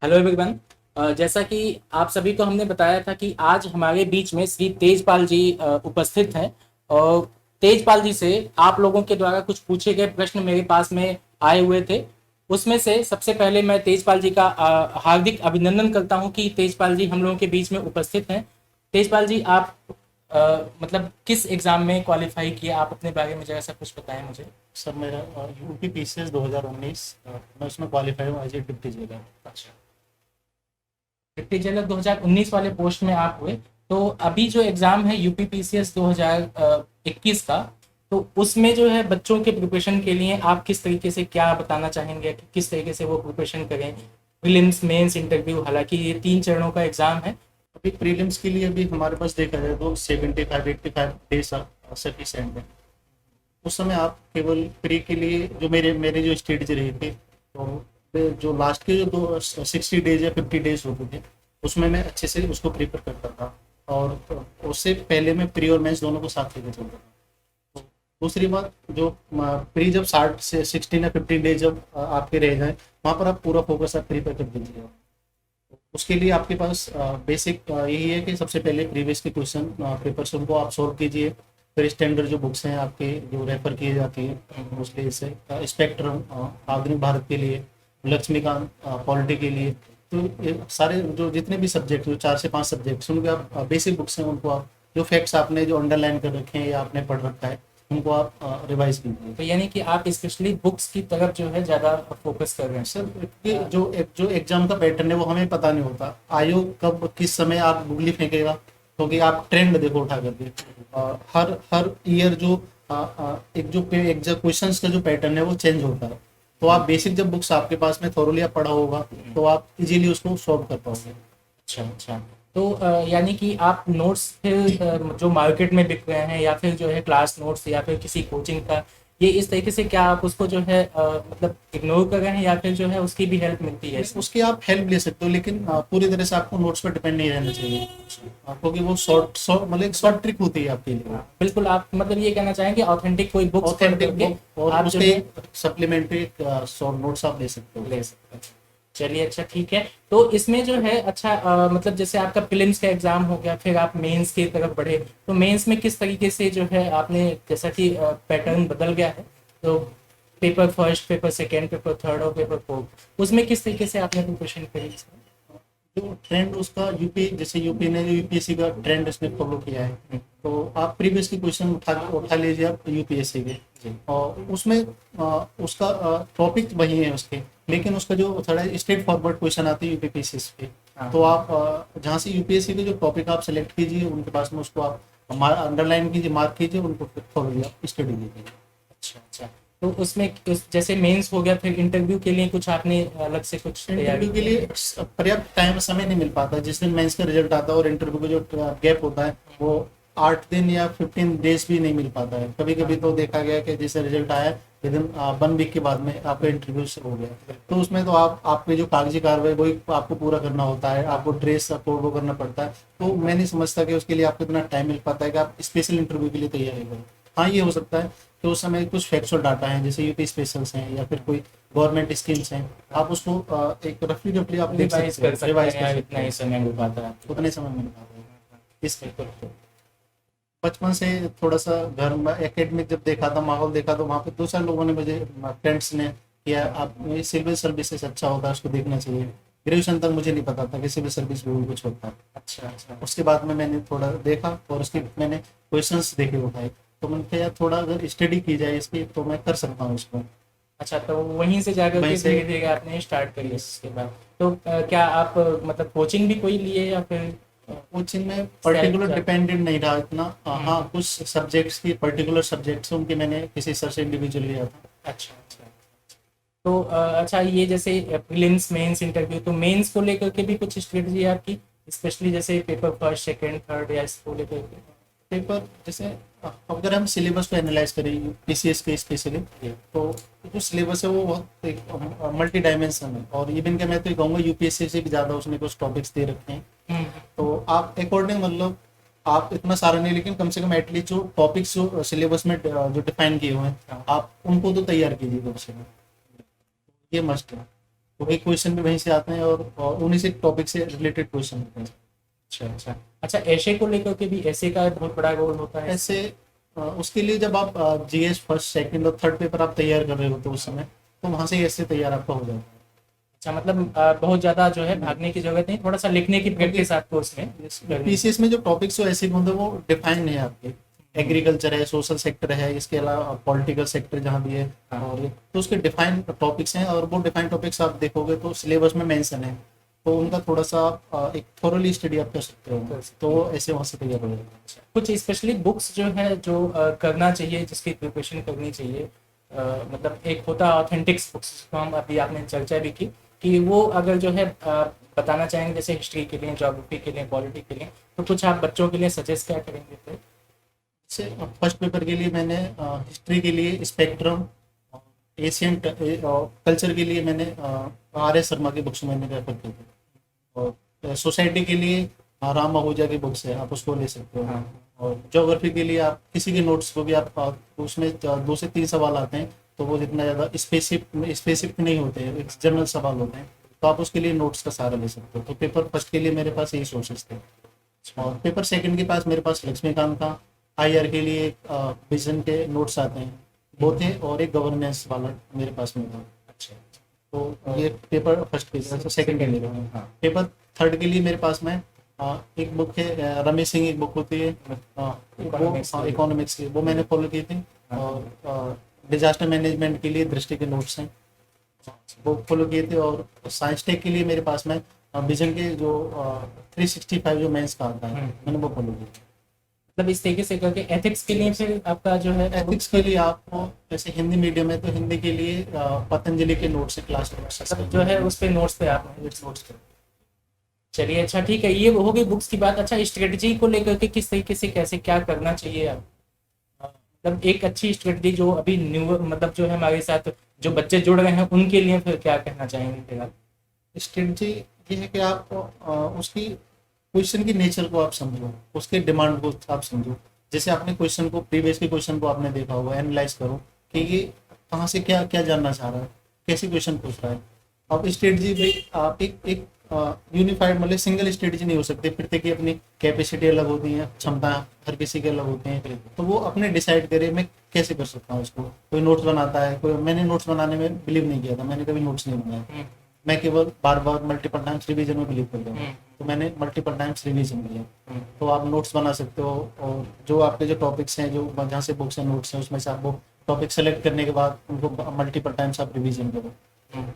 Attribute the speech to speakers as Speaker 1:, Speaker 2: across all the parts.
Speaker 1: Hello everyone. जैसा कि आप सभी को हमने बताया था कि आज हमारे बीच में श्री तेजपाल जी उपस्थित हैं। और तेजपाल जी से आप लोगों के द्वारा कुछ पूछे गए प्रश्न मेरे पास में आए हुए थे। उसमें से सबसे पहले मैं तेजपाल जी का हार्दिक अभिनंदन करता हूं कि तेजपाल जी हम लोगों के बीच में उपस्थित हैं। तेजपाल जी, आप मतलब किस एग्जाम में क्वालिफाई किए, आप अपने बारे में जरा सा कुछ बताएं मुझे।
Speaker 2: सर मेरा यूपी पीसीएस 2019, मैं उसमें क्वालिफाई हूँ एज ए डिप्टी जेलर।
Speaker 1: अच्छा, डिप्टी जेलर 2019 वाले पोस्ट में आप हुए। तो अभी जो एग्जाम है यूपी पीसीएस 2021 का, तो उसमें जो है बच्चों के प्रिपरेशन के लिए आप किस तरीके से क्या बताना चाहेंगे कि किस तरीके से वो प्रिपरेशन करें। प्रीलिम्स, मेंस, इंटरव्यू, हालांकि ये 3 चरणों का एग्जाम है।
Speaker 2: अभी प्रीलिम्स के लिए अभी हमारे पास देखा जाए तो 75-85 डेज सफिशेंट है। उस समय आप केवल प्री के लिए जो मेरे मेरे जो स्टेज रहे थे, तो जो लास्ट के जो दो 60 डेज या 50 डेज होते थे, उसमें मैं अच्छे से उसको प्रिपेयर करता था। और उससे पहले मैं प्री और मेंस दोनों को साथ लेकर चलता था। दूसरी बात, जो प्री जब 60 से 16 या 15 डेज जब आपके रह जाए, वहाँ पर आप पूरा फोकस आप प्री पर कर दीजिए। उसके लिए आपके पास बेसिक यही है कि सबसे पहले प्रीवियस के क्वेश्चन पेपर्स उनको आप सॉल्व कीजिए। फिर स्टैंडर्ड जो बुक्स हैं आपके जो रेफर किए जाती है, उसके जैसे स्पेक्ट्रम आधुनिक भारत के लिए, लक्ष्मीकांत पॉलिटी के लिए, तो ये सारे जो जितने भी सब्जेक्ट जो 4 से 5 सब्जेक्ट उनके आप बेसिक बुक्स हैं, उनको आप जो फैक्ट्स आपने जो अंडरलाइन कर रखे हैं या आपने पढ़ रखा है, उनको आप रिवाइज कीजिए।
Speaker 1: तो यानी कि आप स्पेशली बुक्स की तरफ जो है ज़्यादा फोकस कर रहे हैं।
Speaker 2: सर, ये जो एग्जाम का पैटर्न है वो हमें पता नहीं होता, आयोग कब किस समय आप गुगली फेंकेगा, क्योंकि आप ट्रेंड देखो उठा करके हर हर ईयर जो एक जो क्वेश्चंस का जो पैटर्न है वो चेंज होता है। तो आप बेसिक जब बुक्स आपके पास में थोरोली आप पढ़ा होगा, तो आप इजीली उसको सॉल्व कर पाओगे।
Speaker 1: अच्छा अच्छा। तो यानी कि आप नोट्स फिर जो मार्केट में बिक रहे हैं, या फिर जो है क्लास नोट्स, या फिर किसी कोचिंग का, ये इस तरीके से क्या आप उसको जो है मतलब इग्नोर कर रहे हैं, या फिर जो है उसकी भी हेल्प मिलती है इसमें?
Speaker 2: उसकी आप हेल्प ले सकते हो, लेकिन पूरी तरह से आपको नोट्स पर डिपेंड नहीं रहना चाहिए, क्योंकि वो शॉर्ट शॉर्ट मतलब एक शॉर्ट ट्रिक होती है आपके लिए।
Speaker 1: बिल्कुल, आप मतलब ये कहना चाहेंगे ऑथेंटिक कोई बुक्स पढ़
Speaker 2: ऑथेंटिक
Speaker 1: करके
Speaker 2: बुक और
Speaker 1: आप जो
Speaker 2: उसके
Speaker 1: है
Speaker 2: सप्लीमेंट्री शॉर्ट नोट्स आप ले सकते हो।
Speaker 1: ले सकते हैं। चलिए, अच्छा ठीक है। तो इसमें जो है अच्छा मतलब जैसे आपका प्रीलिम्स का एग्जाम हो गया, फिर आप मेंस की तरफ बढ़े, तो मेंस में किस तरीके से जो है आपने, जैसा कि पैटर्न बदल गया है, तो paper first, paper second, paper third और पेपर फोर्थ, उसमें किस तरीके से आपने प्रिपरेशन करी इसमें?
Speaker 2: जो ट्रेंड उसका यूपी, जैसे यूपी ने जो यूपीएससी का ट्रेंड उसने फॉलो किया है, तो आप प्रीवियस के क्वेश्चन उठा लीजिए आप यूपीएससी के,
Speaker 1: जी।
Speaker 2: और उसमें उसका टॉपिक वही है उसके, लेकिन उसका जो थोड़ा स्ट्रेट फॉरवर्ड क्वेश्चन आते हैं यूपीपीसीएस के,
Speaker 1: हाँ
Speaker 2: तो आप जहाँ से यूपीएससी के जो टॉपिक आप सेलेक्ट कीजिए, उनके पास में उसको आप अंडरलाइन कीजिए, मार्क कीजिए, उनको फिर थोड़ी आप स्टडी कीजिए।
Speaker 1: अच्छा अच्छा। तो उसमें जैसे मेंस हो गया, फिर इंटरव्यू के लिए कुछ आपने अलग से कुछ तैयारी
Speaker 2: इंटरव्यू के
Speaker 1: की है?
Speaker 2: लिए पर्याप्त टाइम समय नहीं मिल पाता। जिस दिन मेंस का रिजल्ट आता है और इंटरव्यू का जो गैप होता है, वो 8 दिन या 15 डेज भी नहीं मिल पाता है। कभी कभी तो देखा गया कि जैसे रिजल्ट आया, विद इन 1 वीक के बाद में आपका इंटरव्यू हो गया, तो उसमें तो आप आपके जो कागजी कार्रवाई वही आपको पूरा करना होता है, आपको ड्रेस आपको वो करना पड़ता है। तो मैं नहीं समझता कि उसके लिए आपको इतना टाइम मिल पाता है कि आप स्पेशल इंटरव्यू के लिए तैयारी करें। हाँ, ये हो सकता है कि उस समय कुछ फैक्चुअल डाटा है, जैसे यूपी स्पेशल्स हैं या फिर कोई गवर्नमेंट स्कीम्स हैं, आप उसको एक रफली आप देख
Speaker 1: रिवाइज
Speaker 2: सकते
Speaker 1: कर
Speaker 2: हो,
Speaker 1: सकते
Speaker 2: रिवाइज
Speaker 1: हैं
Speaker 2: कर
Speaker 1: यार,
Speaker 2: सकते
Speaker 1: इतना
Speaker 2: हो।
Speaker 1: ही समय मिल पाता है आपको।
Speaker 2: उतने समय मिल पाता है। इसमें बचपन से थोड़ा सा घर में एकेडमिक जब देखा था, माहौल देखा, तो वहाँ पे 2 4 लोगों ने मुझे, फ्रेंड्स ने किया, आप ये सिविल सर्विसेज अच्छा होता है, उसको देखना चाहिए। ग्रेजुएशन तक मुझे नहीं पता था कि सिविल सर्विस भी कुछ होता है।
Speaker 1: अच्छा अच्छा।
Speaker 2: उसके बाद में मैंने थोड़ा देखा और उसके मैंने क्वेश्चंस देखे उठाए, तो मैंने कहा यार थोड़ा अगर स्टडी की जाए इसकी, तो मैं कर सकता हूँ इसको।
Speaker 1: अच्छा, तो वहीं से जाकर
Speaker 2: वहीं
Speaker 1: के
Speaker 2: से
Speaker 1: धीरे धीरे आपने स्टार्ट करी इसके बाद। तो क्या आप मतलब कोचिंग भी कोई लिए, या फिर
Speaker 2: कोचिंग में
Speaker 1: सेल्फ
Speaker 2: पर्टिकुलर
Speaker 1: जा?
Speaker 2: डिपेंडेंट नहीं रहा इतना। हाँ,
Speaker 1: हम्म।
Speaker 2: कुछ सब्जेक्ट्स की पर्टिकुलर सब्जेक्ट्स उनके मैंने किसी सर से इंडिविजुअल लिया था।
Speaker 1: अच्छा अच्छा। तो अच्छा, ये जैसे प्रीलिम्स, मेंस, इंटरव्यू, तो मेंस को लेकर के भी कुछ स्ट्रेटजी है आपकी, स्पेशली जैसे पेपर फर्स्ट, सेकंड, थर्ड, या इसको लेकर के?
Speaker 2: पेपर जैसे अगर हम सिलेबस को एनालाइज करें पीसीएस के स्पेशली, तो जो सिलेबस है वो बहुत एक मल्टी डायमेंशन है, और इवन के मैं तो ये कहूँगा यूपीएससी से भी ज़्यादा उसने कुछ टॉपिक्स दे रखे हैं।
Speaker 1: हम्म।
Speaker 2: तो आप अकॉर्डिंग मतलब आप इतना सारा नहीं, लेकिन कम से कम एटलीस्ट जो टॉपिक्स जो सिलेबस में जो डिफाइन किए हुए हैं,
Speaker 1: हाँ।
Speaker 2: आप उनको तो तैयार कीजिए कम से कम, ये मस्ट है। वही क्वेश्चन भी वहीं से आते हैं और उन्हीं से टॉपिक से रिलेटेड क्वेश्चन होते हैं।
Speaker 1: अच्छा अच्छा अच्छा, ऐसे को लेकर के भी ऐसे का बहुत बड़ा रोल होता है।
Speaker 2: ऐसे उसके लिए जब आप जीएस फर्स्ट सेकंड और थर्ड पेपर आप तैयार कर रहे हो तो उस समय तो वहाँ से ऐसे तैयार आपका हो जाता
Speaker 1: अच्छा, मतलब बहुत ज्यादा जो है भागने की जरूरत नहीं, थोड़ा सा लिखने की प्रैक्टिस आपको उसमें
Speaker 2: है।
Speaker 1: करनी
Speaker 2: पीसीएस में जो टॉपिक्स हो ऐसे होंगे वो डिफाइन नहीं है आपके। एग्रीकल्चर है, सोशल सेक्टर है, इसके अलावा पॉलिटिकल सेक्टर जहाँ भी है,
Speaker 1: हाँ।
Speaker 2: और तो उसके डिफाइन टॉपिक्स हैं, और वो डिफाइन टॉपिक्स आप देखोगे तो सिलेबस में मेंशन है, तो उनका थोड़ा सा एक थोरली स्टडी आप कर सकते हो,
Speaker 1: कर सकते
Speaker 2: तो
Speaker 1: हो।
Speaker 2: ऐसे वहाँ से तैयार हो जाएगा।
Speaker 1: कुछ स्पेशली बुक्स जो है जो करना चाहिए, जिसकी प्रिपरेशन करनी चाहिए, मतलब एक होता है ऑथेंटिक्स बुक्स, जिसको हम अभी आपने चर्चा भी की, कि वो अगर जो है बताना चाहेंगे जैसे हिस्ट्री के लिए, ज्योग्राफी के लिए, पॉलिटी के लिए, तो कुछ आप बच्चों के लिए सजेस्ट क्या करेंगे फिर?
Speaker 2: जैसे फर्स्ट पेपर के लिए मैंने हिस्ट्री के लिए स्पेक्ट्रम, एशियन कल्चर के लिए मैंने आर एस शर्मा की बुक्स मैंने रेफर की थी, और सोसाइटी के लिए राम आहूजा की बुक्स है, आप उसको ले सकते हो।
Speaker 1: हाँ।
Speaker 2: और ज्योग्राफी के लिए आप किसी के नोट्स को भी आप उसमें 2 से 3 सवाल आते हैं, तो वो जितना ज़्यादा स्पेसिफिक नहीं होते हैं, एक जनरल सवाल होते हैं, तो आप उसके लिए नोट्स का सहारा ले सकते हो। तो पेपर फर्स्ट के लिए मेरे पास यही सोर्सेस थे, और पेपर सेकंड के पास मेरे पास लक्ष्मीकांत था। आईआर के लिए विजन के नोट्स आते हैं, वो थे, और एक गवर्नेंस वाला मेरे पास में था।
Speaker 1: अच्छा।
Speaker 2: तो ये पेपर फर्स्ट के लिए, सेकंड के लिए।
Speaker 1: हाँ।
Speaker 2: पेपर थर्ड के लिए मेरे पास में एक बुक है, रमेश सिंह एक बुक होती है,
Speaker 1: Economics
Speaker 2: वो
Speaker 1: की।
Speaker 2: इकोनॉमिक्स की, वो मैंने फॉलो की थी।
Speaker 1: हाँ।
Speaker 2: और डिजास्टर मैनेजमेंट के लिए दृष्टि के नोट्स हैं, वो फॉलो किए थे। और साइंस टेक के लिए मेरे पास में विजन के जो 365 जो मेंस का आता है, मैंने वो फॉलो किया।
Speaker 1: मतलब इस तरीके से करके एथिक्स के लिए फिर आपका जो है
Speaker 2: एथिक्स के लिए आपको, जैसे हिंदी मीडियम है तो हिंदी के लिए पतंजलि के नोट्स से क्लास
Speaker 1: मतलब जो है उस पे नोट्स पे आप नोट्स पे। चलिए, अच्छा ठीक है, ये हो गई बुक्स की बात। अच्छा, स्ट्रेटजी को लेकर के किस तरीके से कैसे क्या करना चाहिए आप, मतलब एक अच्छी स्ट्रेटजी जो अभी न्यू, मतलब जो है हमारे साथ जो बच्चे जुड़ रहे हैं उनके लिए फिर क्या कहना चाहेंगे फिर आप?
Speaker 2: स्ट्रेटजी ये है कि आप उसकी क्वेश्चन की नेचर को आप समझो, उसके डिमांड को आप समझो। जैसे आपने क्वेश्चन को, प्रीवियस के क्वेश्चन को आपने देखा होगा, एनालाइज करो कि ये कहाँ से क्या क्या जानना चाह रहा है, कैसे क्वेश्चन पूछ रहा है। अब स्ट्रेटजी भाई आप एक यूनिफाइड, मतलब सिंगल स्ट्रेटजी नहीं हो सकती, प्रत्येक की अपनी कैपेसिटी अलग होती है, क्षमता हर किसी के अलग होते हैं, तो वो अपने डिसाइड करे मैं कैसे कर सकता हूँ इसको। कोई नोट्स बनाता है, कोई, मैंने नोट्स बनाने में बिलीव नहीं किया था, मैंने कभी नोट्स नहीं बनाया, मैं केवल बार बार मल्टीपल टाइम्स रिवीजन में बिलीव करता हूँ, तो मैंने मल्टीपल टाइम्स रिवीजन किया। तो आप नोट्स बना सकते हो, और जो आपके जो टॉपिक्स हैं, जो जहाँ से बुक्स हैं, नोट्स हैं, उसमें से आप वो टॉपिक सेलेक्ट करने के बाद उनको मल्टीपल टाइम्स आप रिवीजन करो।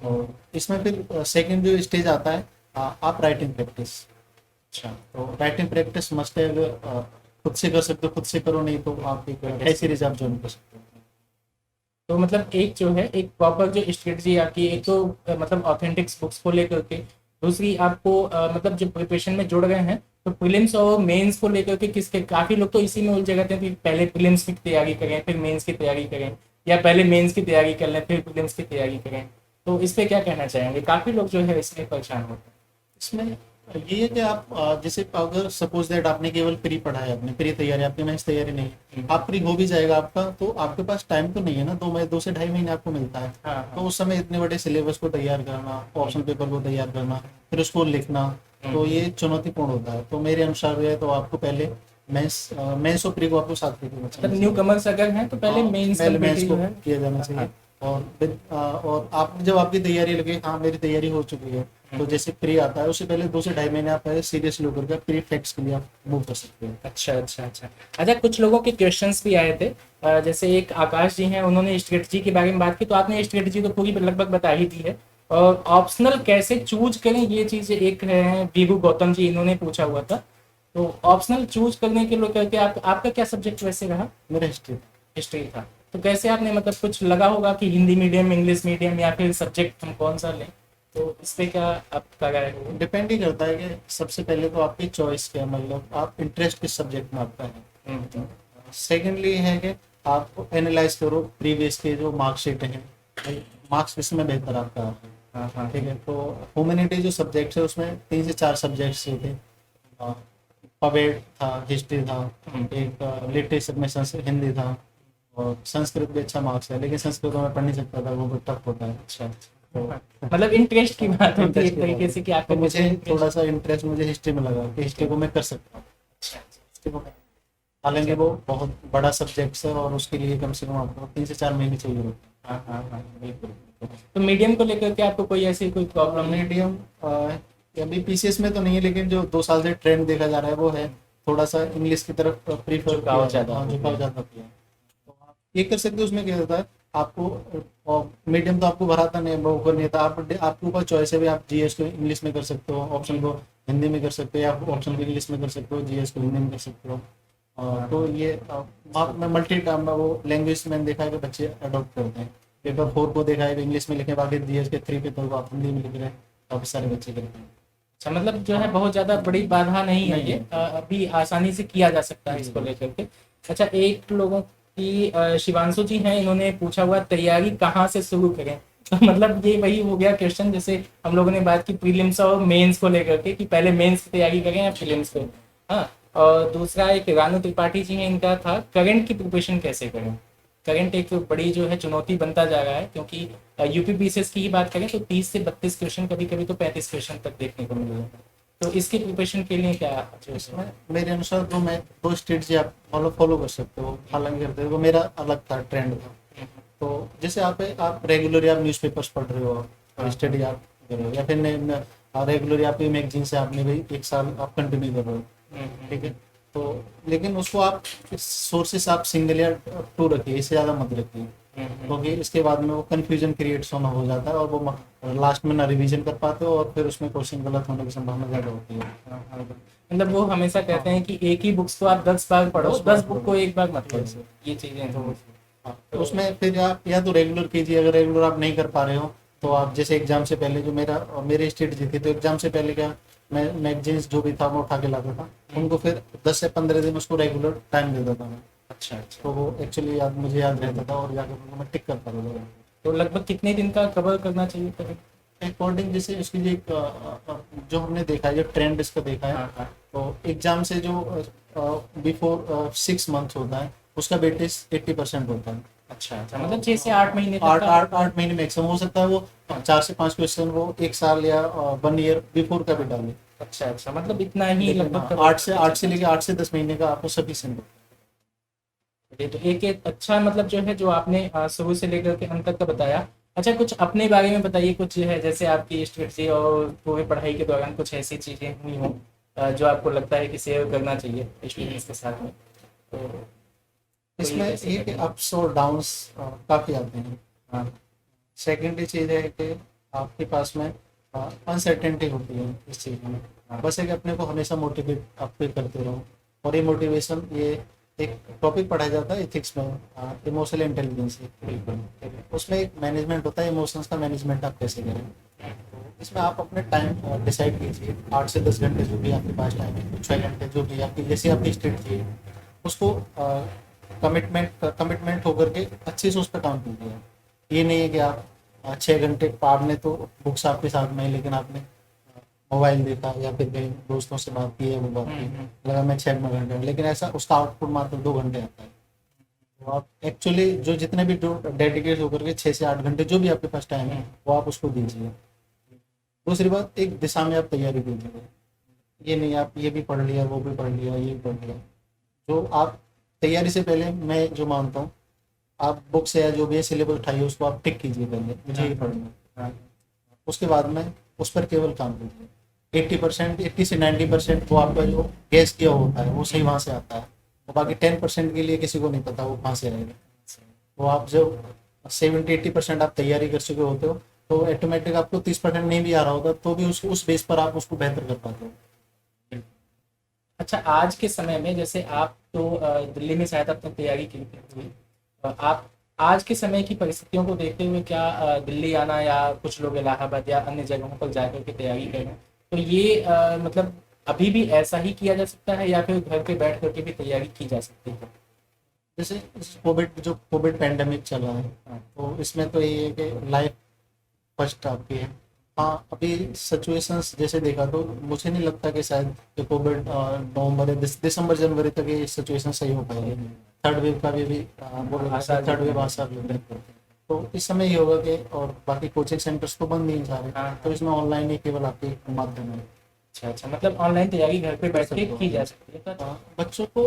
Speaker 2: और इसमें फिर सेकंड जो स्टेज आता है, आप राइटिंग प्रैक्टिस। अच्छा, तो राइटिंग प्रैक्टिस मस्ट है, अगर खुद से कर सकते हो खुद से करो, नहीं तो आप एक हाई सीरीज आप ज्वाइन कर सकते हो।
Speaker 1: तो मतलब एक जो है एक प्रॉपर जो स्ट्रेटजी आपकी, एक तो मतलब ऑथेंटिक्स बुक्स को लेकर के, दूसरी आपको मतलब जो प्रिपरेशन में जुड़ गए हैं तो प्रीलिम्स और मेंस को लेकर के किसके, काफी लोग तो इसी में उलझे रहते हैं कि पहले प्रीलिम्स की तैयारी करें फिर मेंस की तैयारी करें, या पहले मेंस की तैयारी कर लें फिर प्रीलिम्स की तैयारी करें। तो इस पे क्या कहना चाहेंगे? काफी लोग जो है इसमें परेशान होते हैं।
Speaker 2: इसमें ये है कि आप जैसे अगर सपोज दैट आपने केवल प्री पढ़ा है, आपने प्री तैयारी, आपकी मेंस तैयारी नहीं है, आप प्री हो भी जाएगा आपका, तो आपके पास टाइम तो नहीं है ना, 2 से 2.5 महीने आपको मिलता है।
Speaker 1: हाँ,
Speaker 2: तो उस समय इतने बड़े सिलेबस को तैयार करना, ऑप्शन पेपर को तैयार करना, फिर उसको लिखना, तो ये चुनौतीपूर्ण होता है। तो मेरे अनुसार जो है, तो आपको पहले मेंस और प्री को आपको साथ लेके
Speaker 1: मतलब न्यू कमर्स अगर हैं तो पहले मेंस
Speaker 2: पहले
Speaker 1: कंप्लीट
Speaker 2: मेंस
Speaker 1: जो
Speaker 2: को
Speaker 1: है।
Speaker 2: किया जाना चाहिए। और आप जब आपकी तैयारी लगे, हाँ मेरी तैयारी हो चुकी है, तो जैसे प्री आता है उससे पहले 2 से 2.5 महीने आप पहले सीरियसली होकर के प्री फैक्ट्स के लिए आप मूव कर सकते हैं।
Speaker 1: अच्छा अच्छा अच्छा अच्छा, कुछ लोगों के क्वेश्चंस भी आए थे, जैसे एक आकाश जी हैं, उन्होंने स्ट्रेटजी के बारे में बात की, तो आपने स्ट्रेटजी तो पूरी लगभग बता ही दी है। और ऑप्शनल कैसे चूज करें ये चीज एक है, वीरू गौतम जी इन्होंने पूछा हुआ था। तो ऑप्शनल चूज करने के लिए करके आपका क्या सब्जेक्ट वैसे रहा?
Speaker 2: मेरा हिस्ट्री।
Speaker 1: हिस्ट्री था। तो कैसे आपने, मतलब कुछ लगा होगा कि हिंदी मीडियम, इंग्लिश मीडियम, या फिर सब्जेक्ट हम कौन सा लें, तो इस पे क्या आपका राय है?
Speaker 2: डिपेंड ही करता है कि सबसे पहले तो आपकी चॉइस क्या, मतलब आप इंटरेस्ट किस सब्जेक्ट में आपका है। सेकेंडली है कि आप एनालाइज करो प्रीवियस के जो मार्कशीट हैं, मार्क्स किसमें बेहतर आपका है।
Speaker 1: हाँ हाँ,
Speaker 2: ठीक है, तो ह्यूमैनिटी जो सब्जेक्ट है उसमें 3 से 4 सब्जेक्ट्स थे। पवेट था, हिस्ट्री था, एक लिटरेचर में संस्कृत हिंदी था, और संस्कृत भी अच्छा मार्क्स है, लेकिन संस्कृत में पढ़ नहीं सकता था, वो टफ होता है।
Speaker 1: अच्छा
Speaker 2: तो
Speaker 1: मतलब इंटरेस्ट की बात होती है
Speaker 2: इंटरेस्ट
Speaker 1: एक
Speaker 2: की
Speaker 1: तरीके
Speaker 2: बात
Speaker 1: से
Speaker 2: है।
Speaker 1: कि
Speaker 2: तो
Speaker 1: आपका
Speaker 2: मुझे
Speaker 1: किसमें interest-
Speaker 2: थोड़ा सा इंटरेस्ट मुझे हिस्ट्री में लगा कि हिस्ट्री को मैं कर सकता हूँ।
Speaker 1: अच्छा अच्छा।
Speaker 2: हिस्ट्री को हालांकि वो बहुत बड़ा सब्जेक्ट है और उसके लिए कम से कम आपको 3 से 4 महीने चाहिए होते
Speaker 1: हाँ हाँ हाँ बिल्कुल बिल्कुल। तो मीडियम को लेकर के आपको कोई ऐसी कोई
Speaker 2: हैं।
Speaker 1: प्रॉब्लम नहीं?
Speaker 2: मीडियम अभी पीसीएस में तो नहीं है, लेकिन जो 2 साल से ट्रेंड देखा जा रहा है वो है थोड़ा सा इंग्लिश की तरफ प्रीफर
Speaker 1: झुकाव
Speaker 2: किया
Speaker 1: ज्यादा
Speaker 2: है। हाँ,
Speaker 1: हो
Speaker 2: झुकाव
Speaker 1: गया।
Speaker 2: ज़्यादा किया है। तो आप ये कर सकते हो। उसमें क्या होता है आपको मीडियम तो आपको भराता नहीं है, वो ऊपर नहीं था। आपके ऊपर चॉइस है भी, आप जीएस को इंग्लिश में कर सकते हो, ऑप्शन को हिंदी में कर सकते हो, या ऑप्शन को इंग्लिश में कर सकते हो, जीएस को हिंदी में कर सकते हो। तो ये वहाँ मैं मल्टी टाइम में वो लैंग्वेज मैंने देखा है कि बच्चे अडॉप्ट करते हैं। पेपर 4 को देखा है कि इंग्लिश में लिखे, बाकी जीएस के 3 पेपर को आप हिंदी में लिख रहे हैं, काफ़ी सारे बच्चे करते हैं।
Speaker 1: अच्छा मतलब जो है बहुत ज़्यादा बड़ी बाधा नहीं है
Speaker 2: नहीं
Speaker 1: ये,
Speaker 2: है।
Speaker 1: अभी आसानी से किया जा सकता है इसको लेकर के। अच्छा एक लोगों की शिवांशु जी हैं, इन्होंने पूछा हुआ तैयारी कहाँ से शुरू करें। तो मतलब ये वही हो गया क्वेश्चन, जैसे हम लोगों ने बात की प्रीलिम्स और मेंस को लेकर के कि पहले मेंस की तैयारी करें या प्रीलिम्स को। हाँ, और दूसरा एक रानू त्रिपाठी जी हैं, इनका था करंट की प्रिपरेशन कैसे करें। करंट एक बड़ी जो है चुनौती बनता जा रहा है, क्योंकि यूपी पीसीएस की ही बात करें तो 30 से 32 क्वेश्चन, कभी कभी तो 35 क्वेश्चन तक देखने को मिल रहे हैं। तो इसकी प्रिपरेशन के लिए क्या जो है
Speaker 2: इसमें मेरे अनुसार दो स्टेट आप फॉलो कर सकते हो, हालांकि करते हो। वो मेरा अलग था, ट्रेंड था। तो जैसे आप रेगुलरली आप न्यूज़पेपर्स पढ़ रहे हो, स्टडी आप कर रहे हो, या फिर रेगुलरली आपकी मैगजीन से आपने भाई 1 साल आप कंटिन्यू कर रहे हो, ठीक है। तो लेकिन उसको आप सोर्सेस आप सिंगल या 2 रखिए, इससे ज़्यादा मत रखिए, क्योंकि इसके बाद में वो कन्फ्यूजन क्रिएट्स होना हो जाता है और वो लास्ट में ना रिवीजन कर पाते हो और फिर उसमें क्वेश्चन गलत होने की संभावना ज़्यादा होती है।
Speaker 1: मतलब वो हमेशा कहते हैं कि एक ही बुक्स को आप 10 बार पढ़ो, 10 बुक को एक बार मत पढ़ो, ये चीजें तो
Speaker 2: तो उसमें फिर आप या तो रेगुलर कीजिए, अगर रेगुलर आप नहीं कर पा रहे हो तो आप जैसे एग्जाम से पहले, जो मेरे स्ट्रेटजी थी, तो एग्जाम से पहले क्या, मैं मैगजीन्स जो भी था मैं उठा के लाता था, उनको फिर 10 से 15 दिन उसको रेगुलर टाइम देता था मैं।
Speaker 1: अच्छा अच्छा।
Speaker 2: तो वो एक्चुअली मुझे याद रहता था और जाकर उनको मैं टिक कर पाता था।
Speaker 1: तो लगभग कितने दिन का कवर करना चाहिए कभी?
Speaker 2: अकॉर्डिंग जैसे उसके लिए जो हमने देखा है, जो ट्रेंड इसका देखा है,
Speaker 1: हाँ हाँ।
Speaker 2: तो एग्जाम से जो बिफोर 6 मंथ्स होता है उसका वेटेज 80% होता है।
Speaker 1: अच्छा अच्छा, मतलब 6 से 8 महीने तक
Speaker 2: आठ
Speaker 1: का
Speaker 2: आठ 8 महीने मैक्सिमम हो सकता है। वो 4 से 5 क्वेश्चन वो 1 साल या 1 ईयर बिफोर का भी डाले।
Speaker 1: अच्छा अच्छा, मतलब इतना ही
Speaker 2: लेकिन
Speaker 1: लगभग
Speaker 2: आठ से 10 महीने का आपको सफिशिएंट होता
Speaker 1: ये तो एक अच्छा मतलब जो है, जो आपने शुरू से लेकर के अंत तक का बताया। अच्छा कुछ अपने बारे में बताइए, कुछ है जैसे आपकी स्ट्रेटजी और पूरी पढ़ाई के दौरान कुछ ऐसी चीजें हुई हों जो आपको लगता है कि शेयर करना चाहिए स्टूडेंट्स के साथ में। तो
Speaker 2: है।
Speaker 1: कोई
Speaker 2: इसमें
Speaker 1: ऐसी
Speaker 2: एक
Speaker 1: घटना?
Speaker 2: अप्स और डाउन्स काफ़ी आते हैं।
Speaker 1: हाँ
Speaker 2: सेकेंडरी चीज़ है कि आपके पास में अनसर्टेनिटी होती है इस चीज़ में। बस एक अपने को हमेशा मोटिवेट आप पे करते रहो, और ये मोटिवेशन, ये एक टॉपिक पढ़ाया जाता है एथिक्स में, इमोशनल इंटेलिजेंस।
Speaker 1: बिल्कुल।
Speaker 2: उसमें एक मैनेजमेंट होता है, इमोशंस का मैनेजमेंट आप कैसे करें। तो इसमें आप अपने टाइम डिसाइड कीजिए, 8 से 10 घंटे जो भी आपके पास टाइम है, 6 घंटे जो भी आपकी जैसे आपकी स्ट्रेटजी है, उसको कमिटमेंट होकर के अच्छे से उस पर काम कीजिए। ये नहीं है कि आप 6 घंटे आपने तो बुक्स आपके साथ में है, लेकिन आपने मोबाइल देखा या फिर कहीं दोस्तों से बात की है, वो बात की, लगा मैं 6 घंटे, लेकिन ऐसा उसका आउटपुट मात्र 2 घंटे आता है। तो आप एक्चुअली जो जितने भी डेडिकेट होकर के 6 से 8 घंटे जो भी आपके पास टाइम है वो आप उसको दीजिए। दूसरी बात, एक दिशा में आप तैयारी कीजिए। ये नहीं आप ये भी पढ़ लिया, वो भी पढ़ लिया, ये भी पढ़ लिया। जो आप तैयारी से पहले, मैं जो मानता हूँ, आप बुक से या जो भी है सिलेबस उठाइए, उसको आप टिक कीजिए पहले, मुझे ये पढ़ना है। उसके बाद में उस पर केवल काम कीजिए। 80 से 90% वो आपका जो गैस किया होता है वो सही वहाँ से आता है, और बाकी 10% के लिए किसी को नहीं पता वो कहाँ से आएगा। तो आप जब 70-80% आप तैयारी कर चुके होते हो, तो ऑटोमेटिक आपको 30% नहीं भी आ रहा होगा तो भी उस बेस पर आप उसको बेहतर कर पाते हो।
Speaker 1: अच्छा आज के समय में जैसे आप तो दिल्ली में शायद अपनी तैयारी की हुई, आप आज के समय की परिस्थितियों को देखते हुए क्या दिल्ली आना या कुछ लोग इलाहाबाद या अन्य जगहों पर जाकर के तैयारी करें, तो ये मतलब अभी भी ऐसा ही किया जा सकता है या फिर घर पे बैठ करके भी तैयारी की जा सकती है?
Speaker 2: जैसे कोविड पैंडेमिक चल रहा है, तो इसमें तो ये है कि लाइफ फर्स्ट आपकी है। हाँ, अभी सिचुएशंस जैसे देखा तो मुझे नहीं लगता कि शायद ये कोविड नवंबर या दिसंबर जनवरी तक ये सिचुएशन सही हो पाएगी। थर्ड वेव का भी बोला
Speaker 1: आशा
Speaker 2: थर्ड वेव आशा लग रही है। तो इस समय ये होगा कि और बाकी कोचिंग सेंटर्स तो बंद नहीं है सारे,
Speaker 1: हाँ।
Speaker 2: तो इसमें ऑनलाइन ही केवल आपके माध्यम है।
Speaker 1: अच्छा अच्छा, मतलब ऑनलाइन तैयारी घर पे बैठ के की जा सकती है। तो
Speaker 2: बच्चों को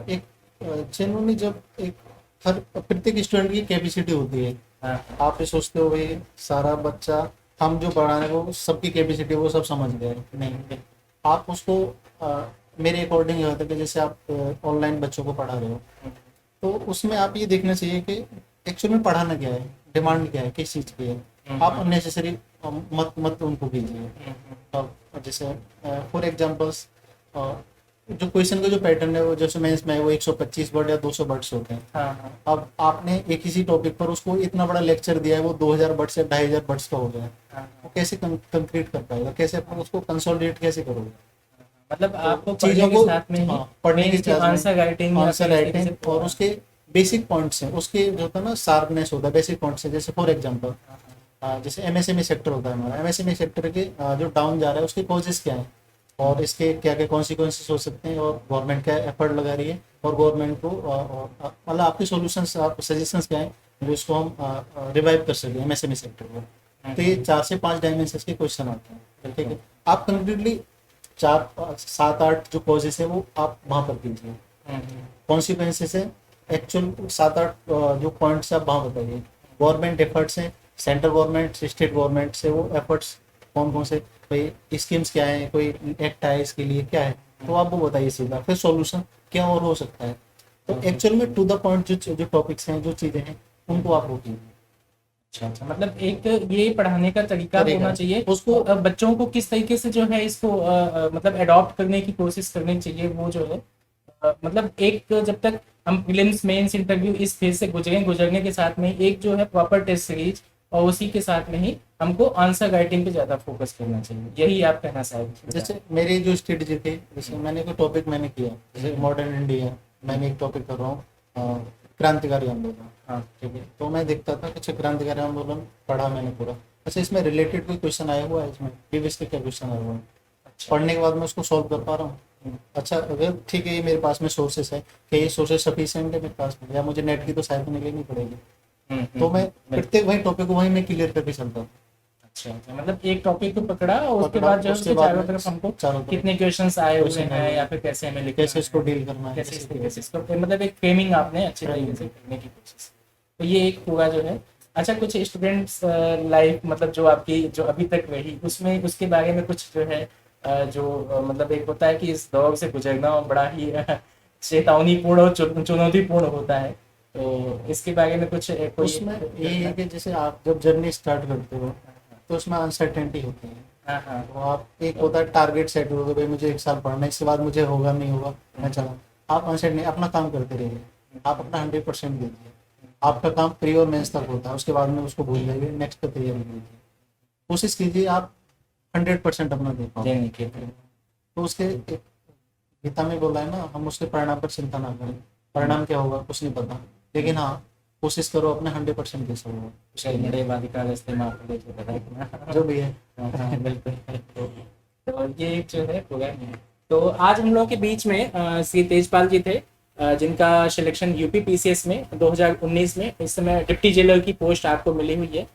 Speaker 2: एक जेन्युइनली जब एक हर प्रत्येक स्टूडेंट की कैपेसिटी होती है।
Speaker 1: हाँ
Speaker 2: आप ये सोचते हो भाई सारा बच्चा हम जो पढ़ा रहे हैं वो सबकी कैपेसिटी वो सब समझ गए, नहीं। आप उसको मेरे अकॉर्डिंग ये होता है कि जैसे आप ऑनलाइन बच्चों को पढ़ा रहे हो, तो उसमें आप ये देखना चाहिए कि एक्चुअल में पढ़ाना क्या है, डिमांड क्या है, किस चीज़ की है। आप अननेसेसरी मत मत उनको कीजिए। अब जैसे फॉर एग्जांपल्स जो क्वेश्चन का जो पैटर्न है वो जैसे मेंस में वो 125 वर्ड या 200 वर्ड्स होते हैं।
Speaker 1: हाँ हाँ
Speaker 2: अब आपने एक किसी टॉपिक पर उसको इतना बड़ा लेक्चर दिया है, वो 2000 वर्ड्स या 2500 वर्ड्स का हो गया है।
Speaker 1: हाँ।
Speaker 2: वो कैसे कंक्रीट कर पाएगा, कैसे आप उसको कंसोलिडेट कैसे करोगे।
Speaker 1: मतलब आपको
Speaker 2: चीज़ों
Speaker 1: पढ़ने के
Speaker 2: को
Speaker 1: साथ में ही
Speaker 2: पढ़ने
Speaker 1: मेंस
Speaker 2: के साथ में
Speaker 1: आंसर राइटिंग या
Speaker 2: आंसर
Speaker 1: फिर इस तरीके
Speaker 2: राइटिंग
Speaker 1: से-
Speaker 2: और उसके बेसिक पॉइंट्स हैं, उसके जो होता है ना शार्पनेस होता है, बेसिक पॉइंट्स है। जैसे फॉर एग्जांपल जैसे एमएसएमई सेक्टर होता है हमारा, एमएसएमई सेक्टर के जो डाउन जा रहा है उसके कॉजेस क्या हैं और इसके क्या क्या कॉन्सिक्वेंसेस हो सकते हैं, और गवर्नमेंट क्या एफर्ट लगा रही है, और गवर्नमेंट को मतलब आपके सॉल्यूशंस, आप सजेशंस क्या हैं जो इसको हम रिवाइव कर सकें एमएसएमई सेक्टर को। तो ये 4 से 5 डायमेंशंस के क्वेश्चन आते हैं, ठीक है। आप कंप्लीटली 4 7 8 जो कॉजेस है वो आप वहाँ पर कीजिए, कॉन्सिक्वेंसेस है एक्चुअल 7 8 जो पॉइंट्स आप वहाँ बताइए। गवर्नमेंट एफर्ट्स हैं, सेंट्रल गवर्नमेंट से स्टेट गवर्नमेंट से वो एफर्ट्स कौन कौन से, भाई स्कीम्स क्या है, कोई एक्ट है इसके लिए क्या है, तो आप वो बताइए सीधा। फिर सॉल्यूशन क्या और हो सकता है। तो एक्चुअल में टू द पॉइंट जो टॉपिक्स हैं, जो चीज़ें हैं, उनको आप रोकिए।
Speaker 1: अच्छा अच्छा, मतलब एक ये पढ़ाने का तरीका
Speaker 2: तरीका
Speaker 1: होना चाहिए
Speaker 2: उसको।
Speaker 1: बच्चों को किस तरीके से जो है इसको मतलब अडॉप्ट करने की कोशिश करनी चाहिए, वो जो है मतलब एक जब तक हम प्रीलिम्स मेंस इंटरव्यू इस फेज से गुजरने के साथ में एक जो है प्रॉपर टेस्ट सीरीज और उसी के साथ में ही हमको आंसर राइटिंग पे ज्यादा फोकस करना चाहिए, यही आप कहना चाहेंगे।
Speaker 2: जैसे मेरे जो स्ट्रेटजी थे, जैसे मैंने कोई टॉपिक मैंने किया, जैसे मॉडर्न इंडिया, मैंने एक टॉपिक कर रहा हूँ क्रांतिकारी आंदोलन,
Speaker 1: हाँ
Speaker 2: ठीक है। तो मैं देखता था कि अच्छा क्रांतिकारी आंदोलन पढ़ा मैंने पूरा, अच्छा इसमें रिलेटेड कोई क्वेश्चन आया हुआ है, इसमें प्रीवियस के क्या क्वेश्चन आया हुआ है,
Speaker 1: अच्छा
Speaker 2: पढ़ने के बाद मैं उसको सॉल्व कर पा रहा हूँ। अच्छा अगर ठीक है ये मेरे पास में सोर्सेस है कि ये सोर्सेस सफिशिएंट है मेरे पास में, या मुझे नेट की तो सहायता निकलनी पड़ेगी, तो मैं प्रत्येक वही टॉपिक को वही मैं क्लियर करके चलता हूँ।
Speaker 1: अच्छा अच्छा, मतलब एक टॉपिक को पकड़ा और उसके
Speaker 2: पकड़ा,
Speaker 1: बाद जो है
Speaker 2: उसके
Speaker 1: उसके
Speaker 2: बाद
Speaker 1: चारों
Speaker 2: में
Speaker 1: तरफ हमको
Speaker 2: चारों तरफ
Speaker 1: कितने क्वेश्चंस आए हुए
Speaker 2: क्वेश्चन
Speaker 1: हैं
Speaker 2: आए
Speaker 1: या फिर कैसे हमें लिखना
Speaker 2: कैसे इसको
Speaker 1: है,
Speaker 2: डील करना है,
Speaker 1: कैसे इस तरीके से इसको मतलब एक फ्रेमिंग आपने अच्छी तरीके से करने की कोशिश, तो ये एक पूरा जो है। अच्छा कुछ स्टूडेंट्स लाइफ मतलब जो आपकी जो अभी तक रही उसमें उसके बारे में कुछ जो है मतलब एक होता है कि इस दौर से गुजरना बड़ा ही चेतावनीपूर्ण और चुनौतीपूर्ण होता है, तो इसके बारे में कुछ कोई
Speaker 2: उसमें ये है कि जैसे आप जब जर्नी स्टार्ट करते हो तो उसमें अनसर्टेनिटी होती है।
Speaker 1: हाँ हाँ
Speaker 2: तो आप एक होता है टारगेट सेट हो गया, भाई मुझे 1 साल पढ़ना है, इसके बाद मुझे होगा नहीं होगा, मैं चला। आप अनसर्टेन नहीं, अपना काम करते रहिए, आप अपना 100% दीजिए। आपका काम प्री और मेंस तक होता है, उसके बाद में उसको भूल जाइए, नेक्स्ट का तैयारी कीजिए, कोशिश कीजिए आप 100% अपना दे पाओ।
Speaker 1: देने के
Speaker 2: तो उसके एक गीता में बोला है ना, हम उसके परिणाम पर चिंता ना करें, परिणाम क्या होगा कुछ नहीं पता, लेकिन हाँ कोशिश करो अपने 100% दे सको,
Speaker 1: शरीरवादिका इस्तेमाल कर बताया
Speaker 2: जो भी है।
Speaker 1: हाँ, बिल्कुल। तो ये जो है पूरा है। तो आज हम लोगों के बीच में श्री तेजपाल जी थे, जिनका सिलेक्शन यूपी पीसीएस में 2019 में इस समय डिप्टी जेलर की पोस्ट आपको मिली हुई है।